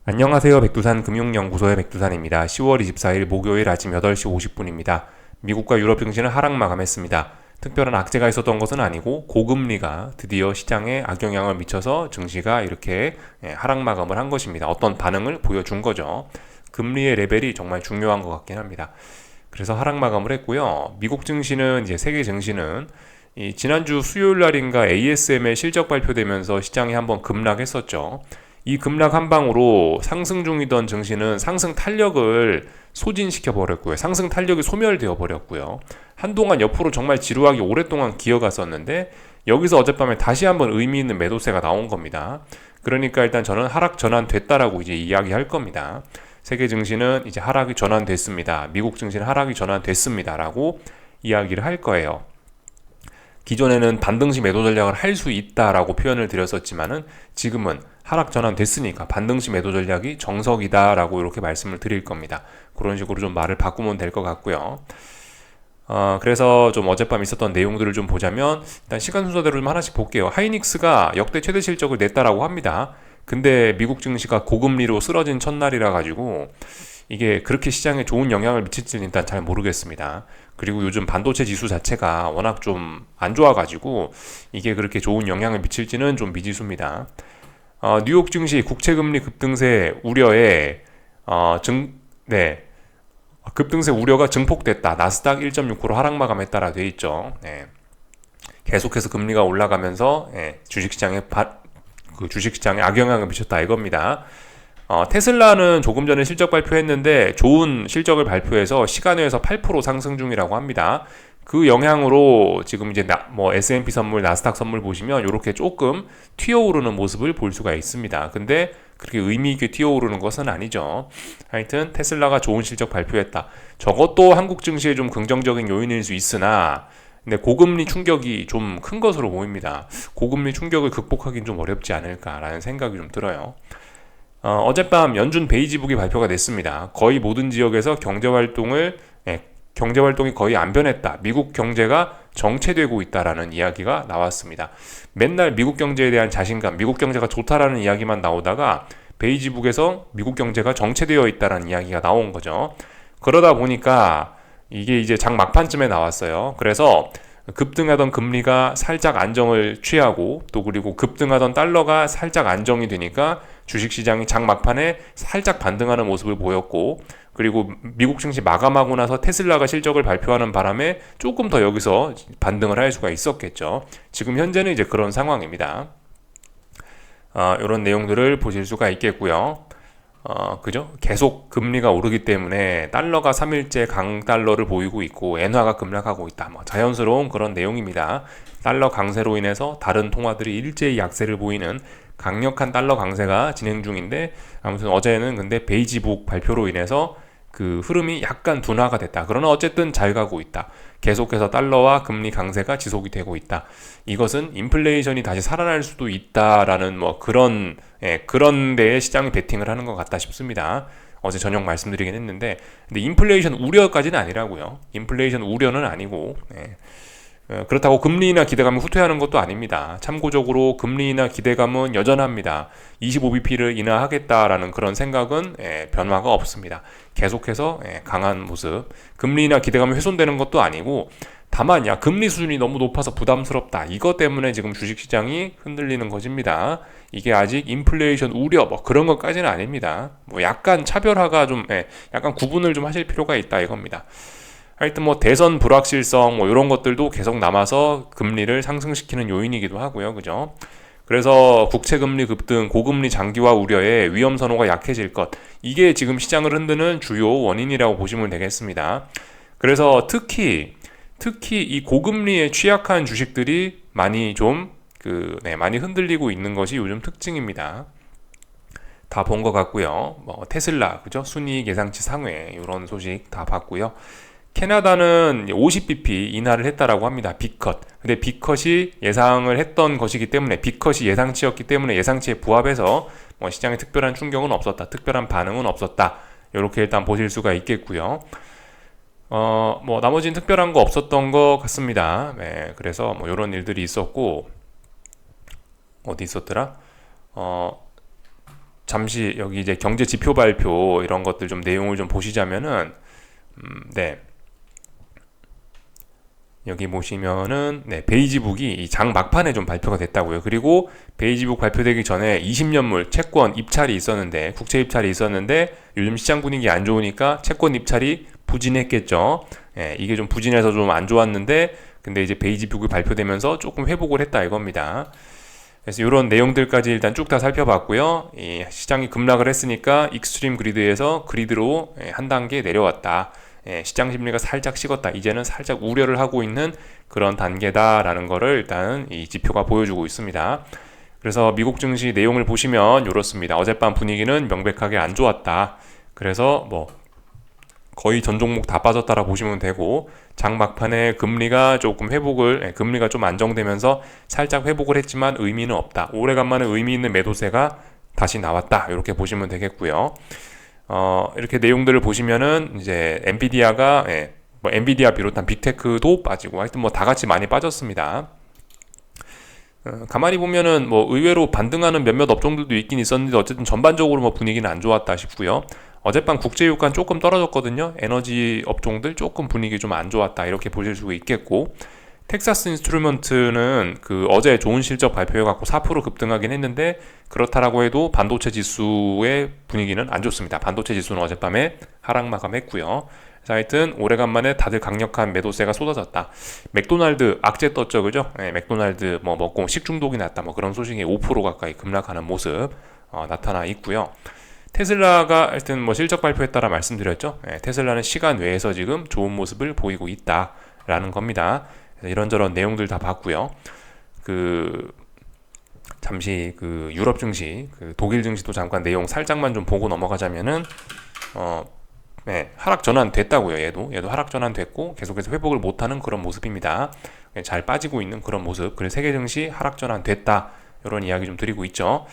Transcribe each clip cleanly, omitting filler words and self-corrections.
안녕하세요. 백두산 금융연구소의 백두산입니다. 10월 24일 목요일 아침 8시 50분입니다. 미국과 유럽 증시는 하락 마감했습니다. 특별한 악재가 있었던 것은 아니고 고금리가 드디어 시장에 악영향을 미쳐서 증시가 이렇게 하락 마감을 한 것입니다. 어떤 반응을 보여준 거죠. 금리의 레벨이 정말 중요한 것 같긴 합니다. 그래서 하락 마감을 했고요. 미국 증시는 이제 세계 증시는 지난주 수요일 날인가 ASM의 실적 발표되면서 시장이 한번 급락했었죠. 이 급락 한 방으로 상승 중이던 증시는 상승 탄력을 소진시켜 버렸고요. 상승 탄력이 소멸되어 버렸고요. 한동안 옆으로 정말 지루하게 오랫동안 기어갔었는데 여기서 어젯밤에 다시 한번 의미 있는 매도세가 나온 겁니다. 그러니까 일단 저는 하락 전환됐다라고 이제 이야기할 겁니다. 세계 증시는 이제 하락이 전환됐습니다. 미국 증시는 하락이 전환됐습니다라고 이야기를 할 거예요. 기존에는 반등시 매도 전략을 할 수 있다라고 표현을 드렸었지만은 지금은 하락 전환됐으니까 반등시 매도 전략이 정석이다라고 이렇게 말씀을 드릴 겁니다. 그런 식으로 좀 말을 바꾸면 될 것 같고요. 그래서 좀 어젯밤 있었던 내용들을 좀 보자면 일단 시간 순서대로 좀 하나씩 볼게요. 하이닉스가 역대 최대 실적을 냈다라고 합니다. 근데 미국 증시가 고금리로 쓰러진 첫날이라 가지고 이게 그렇게 시장에 좋은 영향을 미칠지는 일단 잘 모르겠습니다. 그리고 요즘 반도체 지수 자체가 워낙 좀 안 좋아가지고 이게 그렇게 좋은 영향을 미칠지는 좀 미지수입니다. 뉴욕 증시 국채금리 급등세 우려에 급등세 우려가 증폭됐다. 나스닥 1.6% 하락 마감했다라 돼 있죠. 네. 계속해서 금리가 올라가면서 주식시장에 악영향을 미쳤다 이겁니다. 테슬라는 조금 전에 실적 발표했는데 좋은 실적을 발표해서 시간외에서 8% 상승 중이라고 합니다. 그 영향으로 지금 이제 S&P 선물, 나스닥 선물 보시면 이렇게 조금 튀어오르는 모습을 볼 수가 있습니다. 근데 그렇게 의미 있게 튀어오르는 것은 아니죠. 하여튼 테슬라가 좋은 실적 발표했다. 저것도 한국 증시에 좀 긍정적인 요인일 수 있으나 근데 고금리 충격이 좀 큰 것으로 보입니다. 고금리 충격을 극복하기는 좀 어렵지 않을까라는 생각이 좀 들어요. 어젯밤 연준 베이지북이 발표가 됐습니다. 거의 모든 지역에서 경제 활동이 거의 안 변했다. 미국 경제가 정체되고 있다라는 이야기가 나왔습니다. 맨날 미국 경제에 대한 자신감, 미국 경제가 좋다라는 이야기만 나오다가 베이지북에서 미국 경제가 정체되어 있다라는 이야기가 나온 거죠. 그러다 보니까 이게 이제 장 막판쯤에 나왔어요. 그래서 급등하던 금리가 살짝 안정을 취하고 또 그리고 급등하던 달러가 살짝 안정이 되니까 주식시장이 장 막판에 살짝 반등하는 모습을 보였고 그리고 미국 증시 마감하고 나서 테슬라가 실적을 발표하는 바람에 조금 더 여기서 반등을 할 수가 있었겠죠. 지금 현재는 이제 그런 상황입니다. 이런 내용들을 보실 수가 있겠고요. 그죠? 계속 금리가 오르기 때문에 달러가 3일째 강달러를 보이고 있고 엔화가 급락하고 있다. 자연스러운 그런 내용입니다. 달러 강세로 인해서 다른 통화들이 일제히 약세를 보이는 강력한 달러 강세가 진행 중인데 아무튼 어제는 근데 베이지북 발표로 인해서 그 흐름이 약간 둔화가 됐다. 그러나 어쨌든 잘 가고 있다. 계속해서 달러와 금리 강세가 지속이 되고 있다. 이것은 인플레이션이 다시 살아날 수도 있다라는 그런 데에 시장이 베팅을 하는 것 같다 싶습니다. 어제 저녁 말씀드리긴 했는데 근데 인플레이션 우려까지는 아니라고요. 인플레이션 우려는 아니고 그렇다고 금리나 기대감이 후퇴하는 것도 아닙니다. 참고적으로 금리나 기대감은 여전합니다. 25bp를 인하하겠다라는 그런 생각은 변화가 없습니다. 계속해서 강한 모습. 금리나 기대감이 훼손되는 것도 아니고 다만 금리 수준이 너무 높아서 부담스럽다. 이것 때문에 지금 주식시장이 흔들리는 것입니다. 이게 아직 인플레이션 우려 그런 것까지는 아닙니다. 약간 차별화가 좀 약간 구분을 좀 하실 필요가 있다 이겁니다. 하여튼 대선 불확실성 이런 것들도 계속 남아서 금리를 상승시키는 요인이기도 하고요. 그죠? 그래서 국채금리 급등, 고금리 장기화 우려에 위험 선호가 약해질 것. 이게 지금 시장을 흔드는 주요 원인이라고 보시면 되겠습니다. 그래서 특히 이 고금리에 취약한 주식들이 많이 많이 흔들리고 있는 것이 요즘 특징입니다. 다 본 것 같고요. 테슬라, 그죠? 순이익 예상치 상회 이런 소식 다 봤고요. 캐나다는 50bp 인하를 했다라고 합니다. B컷. 근데 B컷이 예상을 했던 것이기 때문에 B컷이 예상치였기 때문에 예상치에 부합해서 시장에 특별한 충격은 없었다. 특별한 반응은 없었다. 이렇게 일단 보실 수가 있겠고요. 나머지는 특별한 거 없었던 것 같습니다. 네, 그래서 이런 일들이 있었고 어디 있었더라? 잠시 여기 이제 경제 지표 발표 이런 것들 좀 내용을 좀 보시자면은 네. 여기 보시면은 베이지북이 이 장 막판에 좀 발표가 됐다고요. 그리고 베이지북 발표되기 전에 20년물 채권 입찰이 있었는데 국채 입찰이 있었는데 요즘 시장 분위기 안 좋으니까 채권 입찰이 부진했겠죠. 이게 좀 부진해서 좀 안 좋았는데 근데 이제 베이지북이 발표되면서 조금 회복을 했다 이겁니다. 그래서 이런 내용들까지 일단 쭉 다 살펴봤고요. 이 시장이 급락을 했으니까 익스트림 그리드에서 그리드로 한 단계 내려왔다. 시장 심리가 살짝 식었다. 이제는 살짝 우려를 하고 있는 그런 단계다라는 거를 일단 이 지표가 보여주고 있습니다. 그래서 미국 증시 내용을 보시면 이렇습니다. 어젯밤 분위기는 명백하게 안 좋았다. 그래서 뭐 거의 전 종목 다 빠졌다라 보시면 되고 장 막판에 금리가 조금 금리가 좀 안정되면서 살짝 회복을 했지만 의미는 없다. 오래간만에 의미 있는 매도세가 다시 나왔다. 이렇게 보시면 되겠고요. 이렇게 내용들을 보시면은 이제 엔비디아가 뭐 엔비디아 비롯한 빅테크도 빠지고 하여튼 뭐 다 같이 많이 빠졌습니다. 가만히 보면은 뭐 의외로 반등하는 몇몇 업종들도 있긴 있었는데 어쨌든 전반적으로 뭐 분위기는 안 좋았다 싶고요. 어젯밤 국제유가는 조금 떨어졌거든요. 에너지 업종들 조금 분위기 좀 안 좋았다 이렇게 보실 수 있겠고 텍사스 인스트루먼트는 그 어제 좋은 실적 발표해갖고 4% 급등하긴 했는데 그렇다라고 해도 반도체 지수의 분위기는 안 좋습니다. 반도체 지수는 어젯밤에 하락 마감했고요. 하여튼 오래간만에 다들 강력한 매도세가 쏟아졌다. 맥도날드 악재 떴죠, 그죠? 맥도날드 뭐 먹고 식중독이 났다, 뭐 그런 소식이 5% 가까이 급락하는 모습 나타나 있고요. 테슬라가 하여튼 뭐 실적 발표에 따라 말씀드렸죠. 테슬라는 시간 외에서 지금 좋은 모습을 보이고 있다라는 겁니다. 이런저런 내용들 다 봤고요. 잠시 유럽 증시, 독일 증시도 잠깐 내용 살짝만 좀 보고 넘어가자면은 하락 전환 됐다고요. 얘도 하락 전환 됐고 계속해서 회복을 못하는 그런 모습입니다. 잘 빠지고 있는 그런 모습. 그래서 세계 증시 하락 전환 됐다. 이런 이야기 좀 드리고 있죠.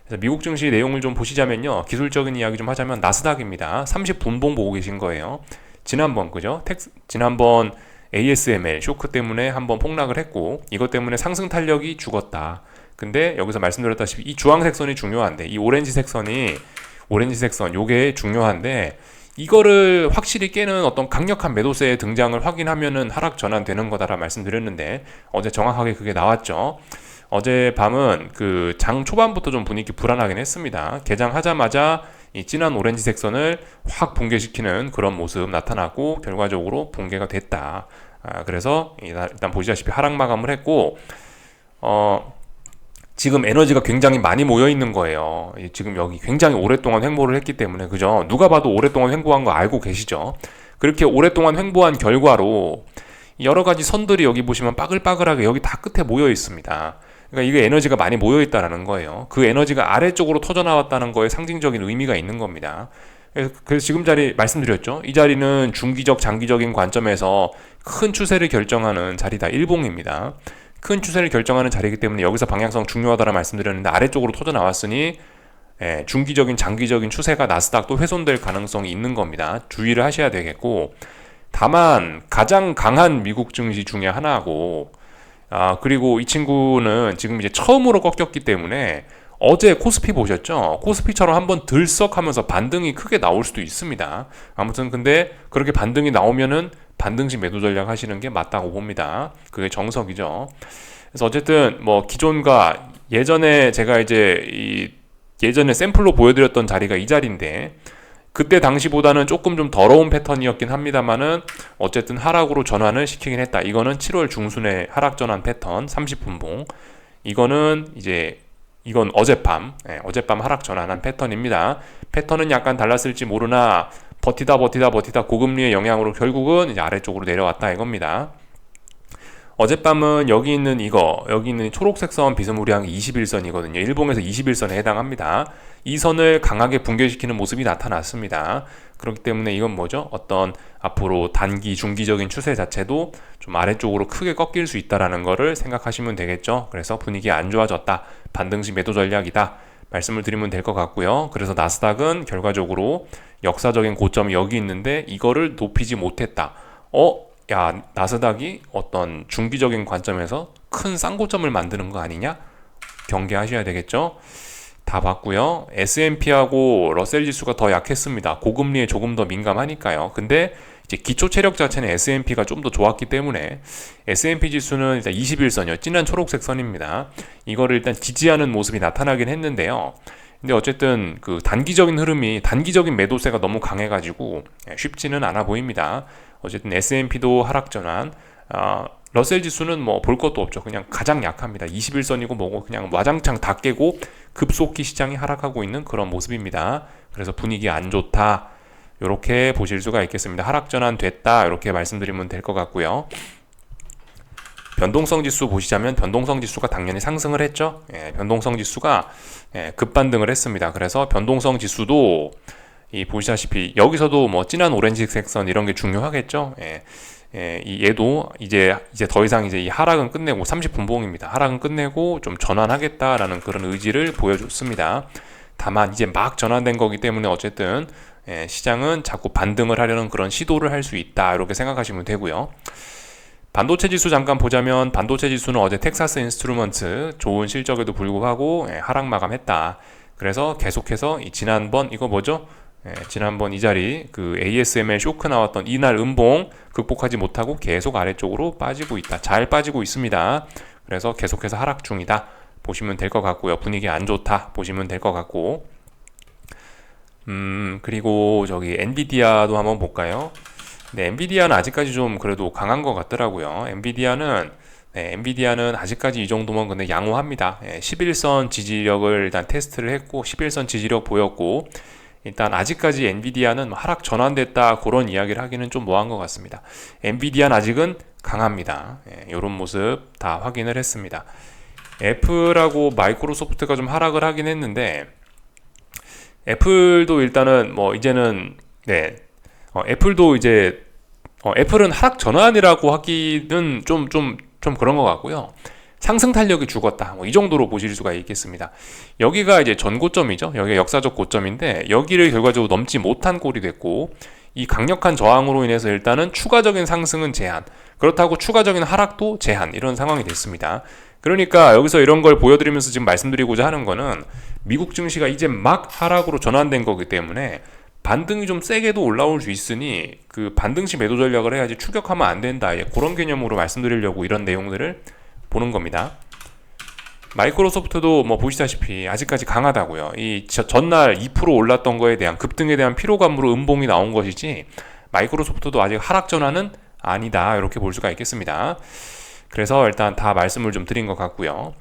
그래서 미국 증시 내용을 좀 보시자면요. 기술적인 이야기 좀 하자면 나스닥입니다. 30분봉 보고 계신 거예요. 지난번 ASML 쇼크 때문에 한번 폭락을 했고 이것 때문에 상승 탄력이 죽었다. 근데 여기서 말씀드렸다시피 이 주황색 선이 중요한데 이 오렌지색 선 요게 중요한데 이거를 확실히 깨는 어떤 강력한 매도세의 등장을 확인하면은 하락 전환되는 거다라 말씀드렸는데 어제 정확하게 그게 나왔죠. 어제 밤은 장 초반부터 좀 분위기 불안하긴 했습니다. 개장하자마자 이 진한 오렌지색 선을 확 붕괴시키는 그런 모습 나타났고 결과적으로 붕괴가 됐다. 그래서 일단 보시다시피 하락 마감을 했고 지금 에너지가 굉장히 많이 모여 있는 거예요. 지금 여기 굉장히 오랫동안 횡보를 했기 때문에 그죠? 누가 봐도 오랫동안 횡보한 거 알고 계시죠? 그렇게 오랫동안 횡보한 결과로 여러 가지 선들이 여기 보시면 빠글빠글하게 여기 다 끝에 모여 있습니다. 그러니까 이게 에너지가 많이 모여 있다라는 거예요. 그 에너지가 아래쪽으로 터져 나왔다는 거에 상징적인 의미가 있는 겁니다. 그래서 지금 자리 말씀드렸죠. 이 자리는 중기적, 장기적인 관점에서 큰 추세를 결정하는 자리다. 일봉입니다. 큰 추세를 결정하는 자리이기 때문에 여기서 방향성 중요하다라 말씀드렸는데 아래쪽으로 터져 나왔으니 중기적인, 장기적인 추세가 나스닥도 훼손될 가능성이 있는 겁니다. 주의를 하셔야 되겠고 다만 가장 강한 미국 증시 중에 하나고 그리고 이 친구는 지금 이제 처음으로 꺾였기 때문에 어제 코스피 보셨죠? 코스피처럼 한번 들썩하면서 반등이 크게 나올 수도 있습니다. 아무튼 근데 그렇게 반등이 나오면은 반등식 매도 전략 하시는 게 맞다고 봅니다. 그게 정석이죠. 그래서 어쨌든 뭐 기존과 예전에 제가 이제 예전에 샘플로 보여드렸던 자리가 이 자리인데 그때 당시보다는 조금 좀 더러운 패턴이었긴 합니다만은 어쨌든 하락으로 전환을 시키긴 했다. 이거는 7월 중순에 하락 전환 패턴 30분봉. 이건 어젯밤 하락 전환한 패턴입니다. 패턴은 약간 달랐을지 모르나 버티다 고금리의 영향으로 결국은 이제 아래쪽으로 내려왔다 이겁니다. 어젯밤은 여기 있는 초록색 선 비스무리한 게 21선이거든요. 일봉에서 21선에 해당합니다. 이 선을 강하게 붕괴시키는 모습이 나타났습니다. 그렇기 때문에 이건 뭐죠? 어떤 앞으로 단기, 중기적인 추세 자체도 좀 아래쪽으로 크게 꺾일 수 있다라는 거를 생각하시면 되겠죠. 그래서 분위기 안 좋아졌다. 반등식 매도 전략이다. 말씀을 드리면 될 것 같고요. 그래서 나스닥은 결과적으로 역사적인 고점이 여기 있는데 이거를 높이지 못했다. 나스닥이 어떤 중기적인 관점에서 큰 쌍고점을 만드는 거 아니냐? 경계하셔야 되겠죠. 다 봤고요. S&P하고 러셀 지수가 더 약했습니다. 고금리에 조금 더 민감하니까요. 근데 이제 기초 체력 자체는 S&P가 좀 더 좋았기 때문에 S&P 지수는 일단 21선이요. 진한 초록색 선입니다. 이거를 일단 지지하는 모습이 나타나긴 했는데요. 근데 어쨌든 그 단기적인 매도세가 너무 강해가지고 쉽지는 않아 보입니다. 어쨌든 S&P도 하락 전환, 러셀 지수는 뭐 볼 것도 없죠. 그냥 가장 약합니다. 21선이고 뭐고 그냥 와장창 다 깨고 급속히 시장이 하락하고 있는 그런 모습입니다. 그래서 분위기 안 좋다. 이렇게 보실 수가 있겠습니다. 하락 전환 됐다. 이렇게 말씀드리면 될 것 같고요. 변동성 지수 보시자면 변동성 지수가 당연히 상승을 했죠. 변동성 지수가 급반등을 했습니다. 그래서 변동성 지수도 보시다시피 여기서도 뭐 진한 오렌지색 선 이런 게 중요하겠죠. 얘도 이제 더 이상 이제 이 하락은 끝내고 30분봉입니다. 하락은 끝내고 좀 전환하겠다라는 그런 의지를 보여줬습니다. 다만 이제 막 전환된 거기 때문에 어쨌든 시장은 자꾸 반등을 하려는 그런 시도를 할 수 있다 이렇게 생각하시면 되고요. 반도체 지수 잠깐 보자면 반도체 지수는 어제 텍사스 인스트루먼트 좋은 실적에도 불구하고 하락 마감했다. 그래서 계속해서 지난번 이 자리 그 ASML 쇼크 나왔던 이날 음봉 극복하지 못하고 계속 아래쪽으로 빠지고 있다. 잘 빠지고 있습니다. 그래서 계속해서 하락 중이다. 보시면 될 것 같고요. 분위기 안 좋다. 보시면 될 것 같고. 그리고 저기 엔비디아도 한번 볼까요? 네, 엔비디아는 아직까지 좀 그래도 강한 것 같더라고요. 엔비디아는 아직까지 이 정도면 근데 양호합니다. 11선 지지력을 일단 테스트를 했고 11선 지지력 보였고 일단 아직까지 엔비디아는 하락 전환됐다 그런 이야기를 하기는 좀 뭐한 것 같습니다. 엔비디아는 아직은 강합니다. 이런 모습 다 확인을 했습니다. 애플하고 마이크로소프트가 좀 하락을 하긴 했는데 애플도 일단은 뭐 이제는 애플도 이제 애플은 하락 전환이라고 하기는 좀 그런 것 같고요. 상승 탄력이 죽었다. 뭐 이 정도로 보실 수가 있겠습니다. 여기가 이제 전고점이죠. 여기가 역사적 고점인데 여기를 결과적으로 넘지 못한 꼴이 됐고 이 강력한 저항으로 인해서 일단은 추가적인 상승은 제한, 그렇다고 추가적인 하락도 제한 이런 상황이 됐습니다. 그러니까 여기서 이런 걸 보여드리면서 지금 말씀드리고자 하는 거는 미국 증시가 이제 막 하락으로 전환된 거기 때문에 반등이 좀 세게도 올라올 수 있으니 그 반등시 매도 전략을 해야지 추격하면 안 된다. 그런 개념으로 말씀드리려고 이런 내용들을 보는 겁니다. 마이크로소프트도 뭐 보시다시피 아직까지 강하다고요. 이 전날 2% 올랐던 거에 대한 급등에 대한 피로감으로 음봉이 나온 것이지 마이크로소프트도 아직 하락 전환은 아니다. 이렇게 볼 수가 있겠습니다. 그래서 일단 다 말씀을 좀 드린 것 같고요.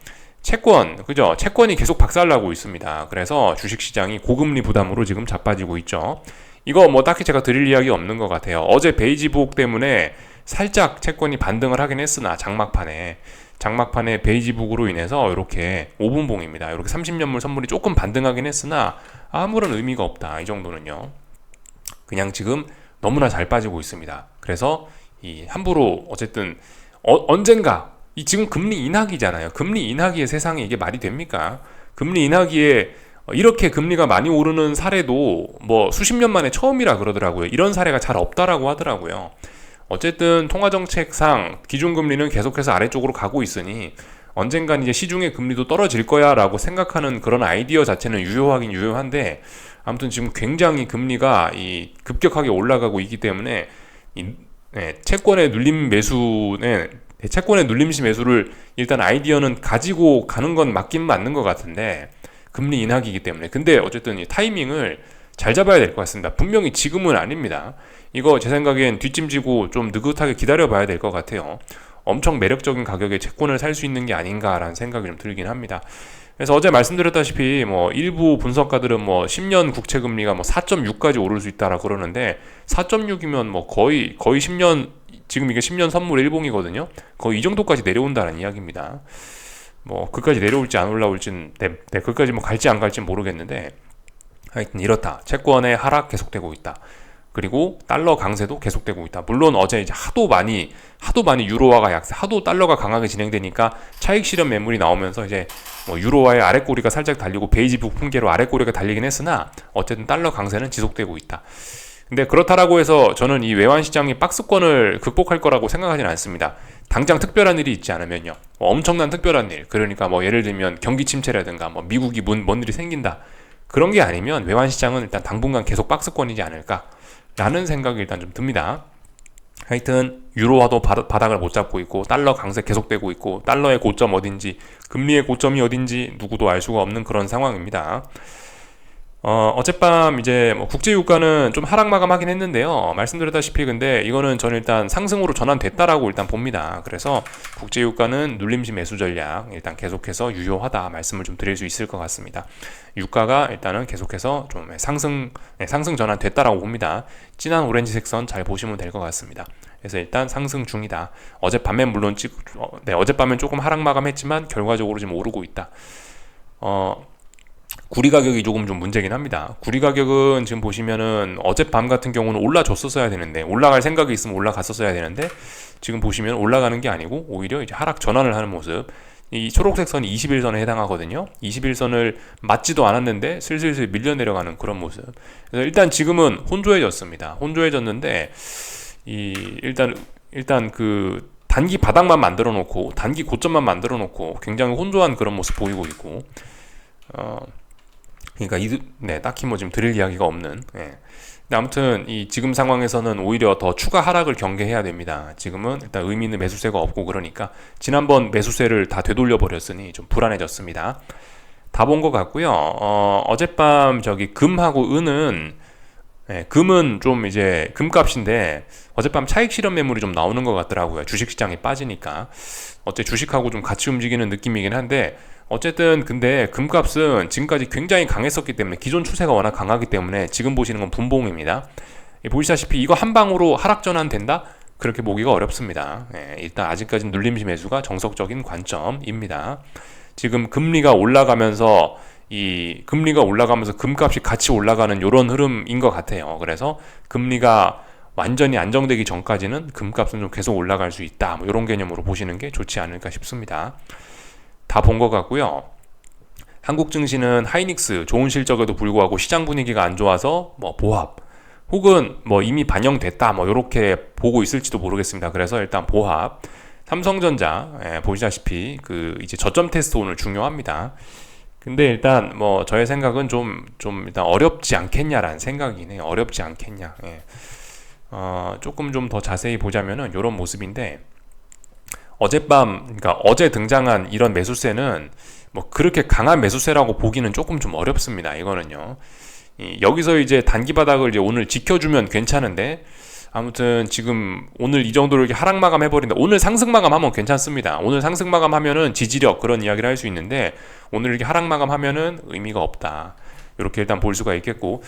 채권이 계속 박살나고 있습니다. 그래서 주식시장이 고금리 부담으로 지금 자빠지고 있죠. 이거 뭐 딱히 제가 드릴 이야기 없는 것 같아요. 어제 베이지북 때문에 살짝 채권이 반등을 하긴 했으나 장막판에 베이지북으로 인해서 이렇게 5분봉입니다. 이렇게 30년물 선물이 조금 반등하긴 했으나 아무런 의미가 없다. 이 정도는요. 그냥 지금 너무나 잘 빠지고 있습니다. 그래서 이 함부로 어쨌든 언젠가 지금 금리 인하기잖아요. 금리 인하기의 세상에 이게 말이 됩니까? 금리 인하기에 이렇게 금리가 많이 오르는 사례도 뭐 수십 년 만에 처음이라 그러더라고요. 이런 사례가 잘 없다라고 하더라고요. 어쨌든 통화정책상 기준금리는 계속해서 아래쪽으로 가고 있으니 언젠간 이제 시중의 금리도 떨어질 거야 라고 생각하는 그런 아이디어 자체는 유효하긴 유효한데 아무튼 지금 굉장히 금리가 급격하게 올라가고 있기 때문에 채권의 눌림시 매수를 일단 아이디어는 가지고 가는 건 맞긴 맞는 것 같은데 금리 인하기이기 때문에 근데 어쨌든 이 타이밍을 잘 잡아야 될 것 같습니다. 분명히 지금은 아닙니다. 이거 제 생각엔 뒷짐지고 좀 느긋하게 기다려 봐야 될 것 같아요. 엄청 매력적인 가격에 채권을 살 수 있는 게 아닌가라는 생각이 좀 들긴 합니다. 그래서 어제 말씀드렸다시피 뭐 일부 분석가들은 뭐 10년 국채 금리가 뭐 4.6까지 오를 수 있다라 그러는데 4.6이면 뭐 거의 10년 지금 이게 10년 선물 일봉이거든요. 거의 이 정도까지 내려온다는 이야기입니다. 뭐 그까지 내려올지 안 올라올지는 그까지 뭐 갈지 안 갈지 모르겠는데 하여튼 이렇다. 채권의 하락 계속되고 있다. 그리고 달러 강세도 계속되고 있다. 물론 어제 이제 하도 많이 유로화가 약세, 하도 달러가 강하게 진행되니까 차익 실현 매물이 나오면서 이제 뭐 유로화의 아랫꼬리가 살짝 달리고 베이지북 풍계로 아랫꼬리가 달리긴 했으나 어쨌든 달러 강세는 지속되고 있다. 근데 그렇다라고 해서 저는 이 외환 시장이 박스권을 극복할 거라고 생각하지는 않습니다. 당장 특별한 일이 있지 않으면요. 뭐 엄청난 특별한 일, 그러니까 뭐 예를 들면 경기 침체라든가 뭐 미국이 뭔 일이 생긴다. 그런 게 아니면 외환 시장은 일단 당분간 계속 박스권이지 않을까라는 생각이 일단 좀 듭니다. 하여튼 유로화도 바닥을 못 잡고 있고 달러 강세 계속되고 있고 달러의 고점 어딘지 금리의 고점이 어딘지 누구도 알 수가 없는 그런 상황입니다. 어젯밤 이제 뭐 국제유가는 좀 하락 마감하긴 했는데요. 말씀드렸다시피 근데 이거는 저는 일단 상승으로 전환됐다라고 일단 봅니다. 그래서 국제유가는 눌림시 매수 전략 일단 계속해서 유효하다 말씀을 좀 드릴 수 있을 것 같습니다. 유가가 일단은 계속해서 좀 상승 전환됐다라고 봅니다. 진한 오렌지색 선 잘 보시면 될 것 같습니다. 그래서 일단 상승 중이다. 어젯밤엔 물론 어젯밤엔 조금 하락 마감했지만 결과적으로 지금 오르고 있다. 구리 가격이 조금 좀 문제긴 합니다. 구리 가격은 지금 보시면은 어젯밤 같은 경우는 올라줬었어야 되는데 올라갈 생각이 있으면 올라갔었어야 되는데 지금 보시면 올라가는 게 아니고 오히려 이제 하락 전환을 하는 모습. 이 초록색 선이 21선에 해당하거든요. 21선을 맞지도 않았는데 슬슬 밀려 내려가는 그런 모습. 그래서 일단 지금은 혼조해졌습니다. 혼조해졌는데 일단 그 단기 바닥만 만들어 놓고 단기 고점만 만들어 놓고 굉장히 혼조한 그런 모습 보이고 있고 그러니까 딱히 뭐 지금 드릴 이야기가 없는. 근데 아무튼 이 지금 상황에서는 오히려 더 추가 하락을 경계해야 됩니다. 지금은 일단 의미 있는 매수세가 없고 그러니까 지난번 매수세를 다 되돌려 버렸으니 좀 불안해졌습니다. 다 본 것 같고요. 어젯밤 저기 금하고 은은 금은 좀 이제 금값인데 어젯밤 차익 실현 매물이 좀 나오는 것 같더라고요. 주식시장이 빠지니까 어째 주식하고 좀 같이 움직이는 느낌이긴 한데 어쨌든 근데 금값은 지금까지 굉장히 강했었기 때문에 기존 추세가 워낙 강하기 때문에 지금 보시는 건 분봉입니다. 보시다시피 이거 한 방으로 하락 전환된다? 그렇게 보기가 어렵습니다. 일단 아직까지는 눌림시 매수가 정석적인 관점입니다. 지금 금리가 올라가면서 금값이 같이 올라가는 이런 흐름인 것 같아요. 그래서 금리가 완전히 안정되기 전까지는 금값은 좀 계속 올라갈 수 있다. 뭐 이런 개념으로 보시는 게 좋지 않을까 싶습니다. 다 본 것 같고요. 한국 증시는 하이닉스 좋은 실적에도 불구하고 시장 분위기가 안 좋아서 뭐 보합 혹은 뭐 이미 반영됐다 뭐 이렇게 보고 있을지도 모르겠습니다. 그래서 일단 보합. 삼성전자 보시다시피 그 이제 저점 테스트 오늘 중요합니다. 근데 일단 뭐 저의 생각은 좀 일단 어렵지 않겠냐라는 생각이긴 해요. 어렵지 않겠냐. 조금 좀 더 자세히 보자면은 이런 모습인데 그러니까 어제 등장한 이런 매수세는 뭐 그렇게 강한 매수세라고 보기는 조금 좀 어렵습니다. 이거는요. 여기서 이제 단기 바닥을 이제 오늘 지켜주면 괜찮은데 아무튼 지금 오늘 이 정도로 이렇게 하락 마감 해버린다. 오늘 상승 마감하면 괜찮습니다. 오늘 상승 마감하면은 지지력 그런 이야기를 할 수 있는데 오늘 이렇게 하락 마감하면은 의미가 없다. 이렇게 일단 볼 수가 있겠고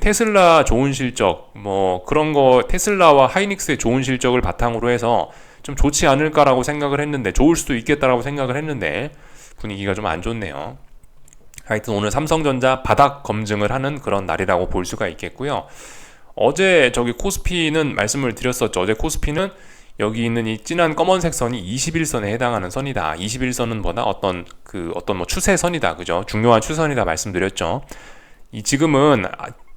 테슬라 좋은 실적 뭐 그런 거 테슬라와 하이닉스의 좋은 실적을 바탕으로 해서 좀 좋지 않을까라고 생각을 했는데 좋을 수도 있겠다라고 생각을 했는데 분위기가 좀 안 좋네요. 하여튼 오늘 삼성전자 바닥 검증을 하는 그런 날이라고 볼 수가 있겠고요. 어제 저기 코스피는 말씀을 드렸었죠. 어제 코스피는 여기 있는 이 진한 검은색 선이 21선에 해당하는 선이다. 21선은 뭐다? 어떤 뭐 추세선이다. 그죠? 중요한 추세선이다 말씀드렸죠.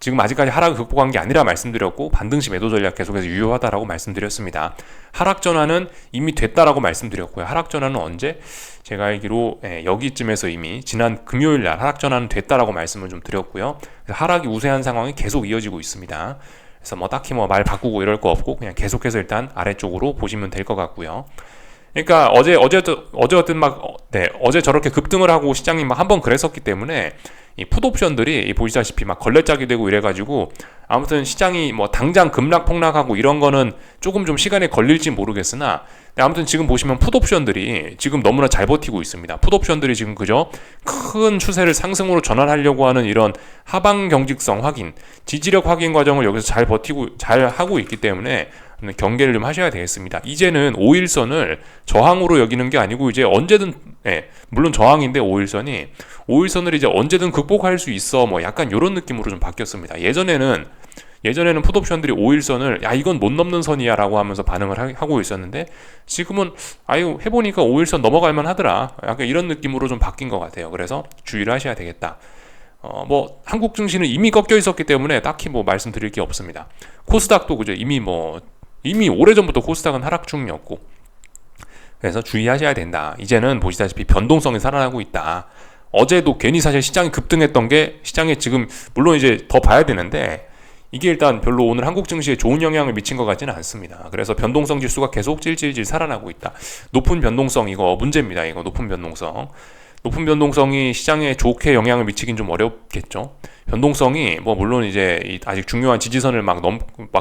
지금 아직까지 하락을 극복한 게 아니라 말씀드렸고 반등시 매도 전략 계속해서 유효하다라고 말씀드렸습니다. 하락 전환은 이미 됐다라고 말씀드렸고요. 하락 전환은 언제? 제가 알기로 여기쯤에서 이미 지난 금요일 날 하락 전환은 됐다라고 말씀을 좀 드렸고요. 하락이 우세한 상황이 계속 이어지고 있습니다. 그래서 뭐 딱히 뭐 말 바꾸고 이럴 거 없고 그냥 계속해서 일단 아래쪽으로 보시면 될 것 같고요. 그러니까 어제 저렇게 급등을 하고 시장이 막 한번 그랬었기 때문에 이 풋옵션들이 보시다시피 막 걸레짝이 되고 이래가지고 아무튼 시장이 뭐 당장 급락 폭락하고 이런 거는 조금 좀 시간이 걸릴지 모르겠으나 아무튼 지금 보시면 풋옵션들이 지금 너무나 잘 버티고 있습니다. 풋옵션들이 지금 그저 큰 추세를 상승으로 전환하려고 하는 이런 하방 경직성 확인, 지지력 확인 과정을 여기서 잘 하고 있기 때문에 경계를 좀 하셔야 되겠습니다. 이제는 5일선을 저항으로 여기는 게 아니고 이제 언제든 물론 저항인데 5일선을 이제 언제든 극복할 수 있어 뭐 약간 이런 느낌으로 좀 바뀌었습니다. 예전에는 풋옵션들이 5일선을 야 이건 못 넘는 선이야 라고 하면서 반응을 하고 있었는데 지금은 해보니까 5일선 넘어갈만 하더라 약간 이런 느낌으로 좀 바뀐 것 같아요. 그래서 주의를 하셔야 되겠다. 뭐 한국 증시는 이미 꺾여 있었기 때문에 딱히 뭐 말씀드릴 게 없습니다. 코스닥도 그죠 이미 오래전부터 코스닥은 하락 중이었고 그래서 주의하셔야 된다. 이제는 보시다시피 변동성이 살아나고 있다. 어제도 괜히 사실 시장이 급등했던 게 시장에 지금 물론 이제 더 봐야 되는데 이게 일단 별로 오늘 한국 증시에 좋은 영향을 미친 것 같지는 않습니다. 그래서 변동성 지수가 계속 찔찔질 살아나고 있다. 높은 변동성 이거 문제입니다. 이거 높은 변동성. 높은 변동성이 시장에 좋게 영향을 미치긴 좀 어렵겠죠. 변동성이 뭐 물론 이제 아직 중요한 지지선을 막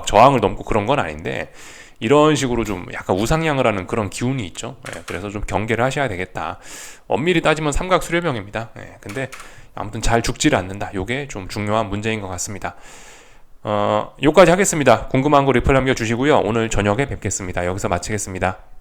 저항을 넘고 그런 건 아닌데 이런 식으로 좀 약간 우상향을 하는 그런 기운이 있죠. 그래서 좀 경계를 하셔야 되겠다. 엄밀히 따지면 삼각수렴형입니다. 근데 아무튼 잘 죽지를 않는다. 요게 좀 중요한 문제인 것 같습니다. 요까지 하겠습니다. 궁금한 거 리플 남겨주시고요. 오늘 저녁에 뵙겠습니다. 여기서 마치겠습니다.